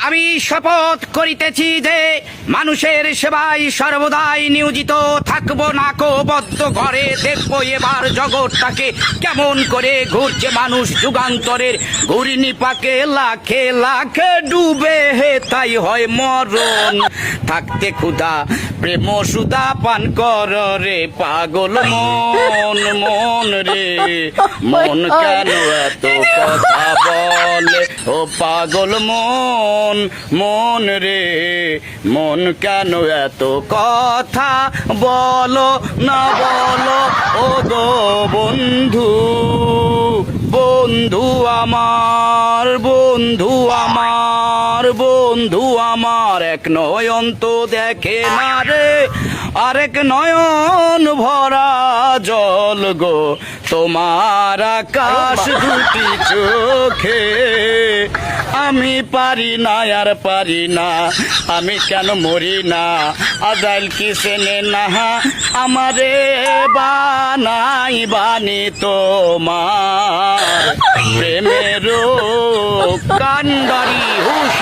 আমি শপথ করিতেছি যে মানুষের সেবায় সর্বদাই নিয়োজিত থাকবো। নাকো বদ্ধ ঘরে দেখবো এবার জগৎটাকে কেমন করে ঘুরছে মানুষ যুগান্তরের ঘূর্ণিপাকে লাখে লাখে ডুবে হে তাই হয় মরণ। থাকতে ক্ষুধা প্রেম সুধা পান কর রে পাগল মন, মন রে মন কেন এত কথা বলে ও পাগল মন, মন রে মন কেন এত কথা বলো না বলো ও গো বন্ধু, বন্ধু আমার, বন্ধু আমার, বন্ধু আমার। এক নয়ন তো দেখে না রে আরেক নয়ন ভরা জল গো তোমার আকাশ দুটি চোখে। আমি পারি না আর পারি না, আমি কেন মরি না আজাইল কি চেনে না আমারে বানাই বানি তোমার প্রেমের কান্ডারি হুশ।